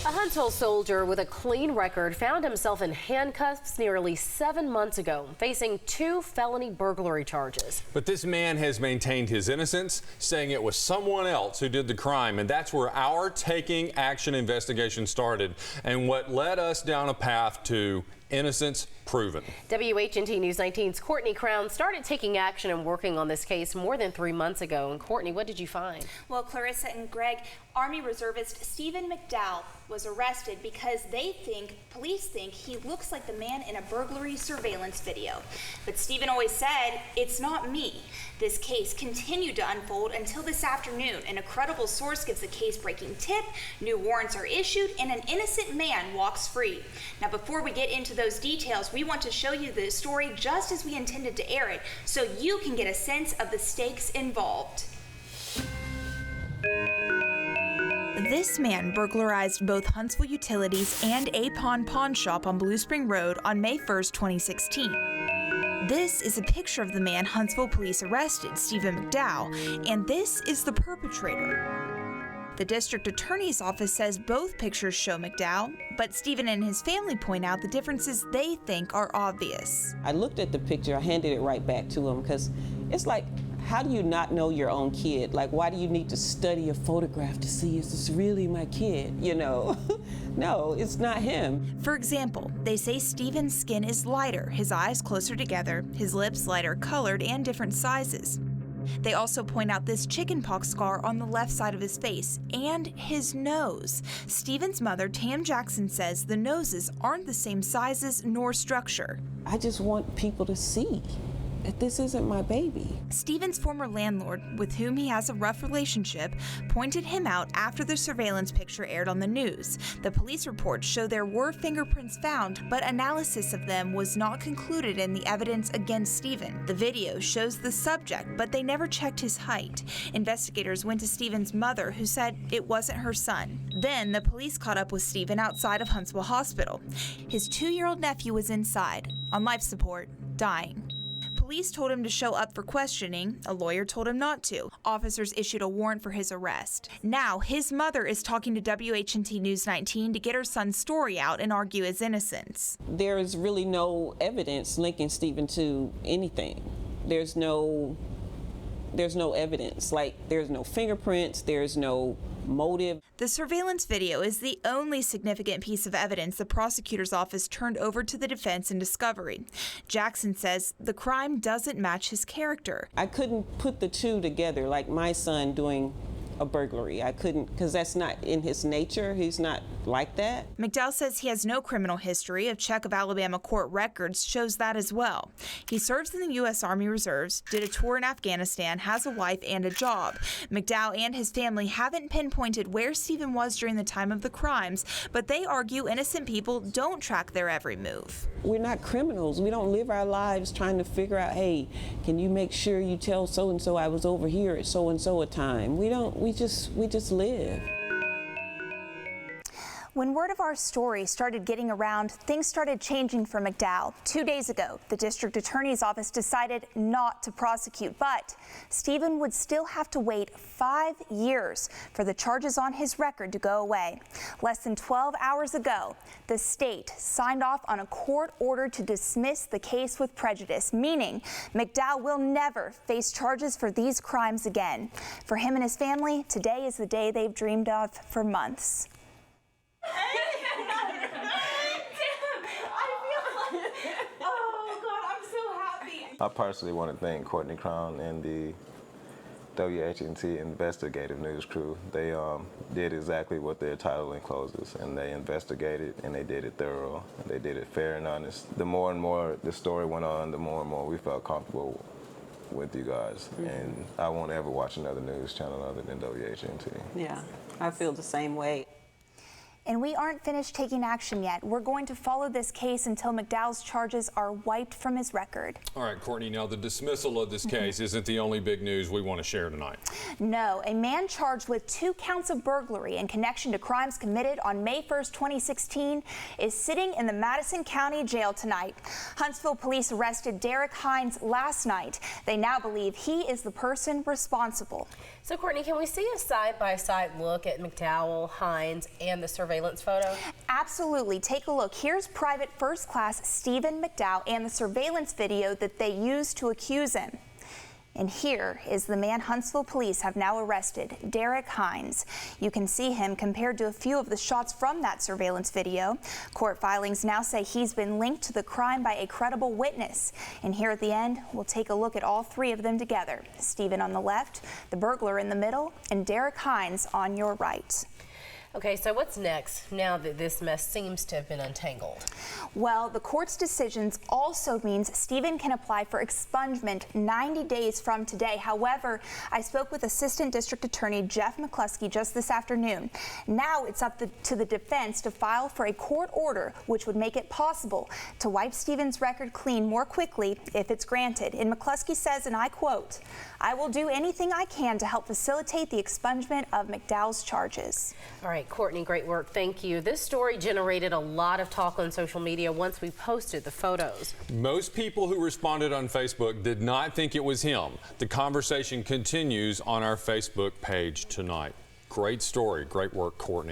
A Huntsville soldier with a clean record found himself in handcuffs nearly 7 months ago, facing 2 felony burglary charges. But this man has maintained his innocence, saying it was someone else who did the crime, and that's where our taking action investigation started and what led us down a path to innocence proven. WHNT News 19's Courtney Crown started taking action and working on this case more than 3 months ago. And Courtney, what did you find? Well, Clarissa and Greg, Army reservist Steven McDowell was arrested because police think he looks like the man in a burglary surveillance video. But Steven always said, "It's not me." This case continued to unfold until this afternoon. An incredible source gives a case-breaking tip, new warrants are issued, and an innocent man walks free. Now, before we get into those details, we want to show you the story just as we intended to air it, so you can get a sense of the stakes involved. This man burglarized both Huntsville Utilities and a pawn shop on Blue Spring Road on May 1st, 2016. This is a picture of the man Huntsville police arrested, Steven McDowell, and this is the perpetrator. The district attorney's office says both pictures show McDowell, but Steven and his family point out the differences they think are obvious. I looked at the picture, I handed it right back to him because it's like, how do you not know your own kid? Like, why do you need to study a photograph to see, is this really my kid, you know? No, it's not him. For example, they say Steven's skin is lighter, his eyes closer together, his lips lighter colored and different sizes. They also point out this chickenpox scar on the left side of his face and his nose. Steven's mother, Tam Jackson, says the noses aren't the same sizes nor structure. I just want people to see that this isn't my baby. Steven's former landlord, with whom he has a rough relationship, pointed him out after the surveillance picture aired on the news. The police reports show there were fingerprints found, but analysis of them was not concluded in the evidence against Steven. The video shows the subject, but they never checked his height. Investigators went to Steven's mother, who said it wasn't her son. Then the police caught up with Steven outside of Huntsville Hospital. His 2-year-old nephew was inside, on life support, dying. Police told him to show up for questioning. A lawyer told him not to. Officers issued a warrant for his arrest. Now, his mother is talking to WHNT News 19 to get her son's story out and argue his innocence. There is really no evidence linking Steven to anything. There's no evidence. Like, there's no fingerprints, there's no motive. The surveillance video is the only significant piece of evidence the prosecutor's office turned over to the defense in discovery. Jackson says the crime doesn't match his character. I couldn't put the two together, like my son doing a burglary. I couldn't, because that's not in his nature. He's not like that. McDowell says he has no criminal history. A check of Alabama court records shows that as well. He serves in the U.S. Army Reserves, did a tour in Afghanistan, has a wife and a job. McDowell and his family haven't pinpointed where Steven was during the time of the crimes, but they argue innocent people don't track their every move. We're not criminals. We don't live our lives trying to figure out, hey, can you make sure you tell so-and-so I was over here at so-and-so a time? We just live. When word of our story started getting around, things started changing for McDowell. 2 days ago, the district attorney's office decided not to prosecute, but Steven would still have to wait 5 years for the charges on his record to go away. Less than 12 hours ago, the state signed off on a court order to dismiss the case with prejudice, meaning McDowell will never face charges for these crimes again. For him and his family, today is the day they've dreamed of for months. I personally want to thank Courtney Crown and the WHNT investigative news crew. They did exactly what their title encloses, and they investigated and they did it thorough and they did it fair and honest. The more and more the story went on, the more and more we felt comfortable with you guys. And I won't ever watch another news channel other than WHNT. Yeah, I feel the same way. And we aren't finished taking action yet. We're going to follow this case until McDowell's charges are wiped from his record. All right, Courtney, now the dismissal of this case isn't the only big news we want to share tonight. No, a man charged with 2 counts of burglary in connection to crimes committed on May 1st, 2016 is sitting in the Madison County Jail tonight. Huntsville police arrested Derek Hines last night. They now believe he is the person responsible. So, Courtney, can we see a side-by-side look at McDowell, Hines, and the surveillance surveillance photo? Absolutely. Take a look. Here's Private First Class Steven McDowell and the surveillance video that they used to accuse him. And here is the man Huntsville police have now arrested, Derek Hines. You can see him compared to a few of the shots from that surveillance video. Court filings now say he's been linked to the crime by a credible witness. And here at the end, we'll take a look at all three of them together. Steven on the left, the burglar in the middle, and Derek Hines on your right. Okay, so what's next now that this mess seems to have been untangled? Well, the court's decisions also means Steven can apply for expungement 90 days from today. However, I spoke with Assistant District Attorney Jeff McCluskey just this afternoon. Now it's up to the defense to file for a court order which would make it possible to wipe Steven's record clean more quickly if it's granted. And McCluskey says, and I quote, "I will do anything I can to help facilitate the expungement of McDowell's charges." All right, Courtney, great work. Thank you. This story generated a lot of talk on social media once we posted the photos. Most people who responded on Facebook did not think it was him. The conversation continues on our Facebook page tonight. Great story. Great work, Courtney.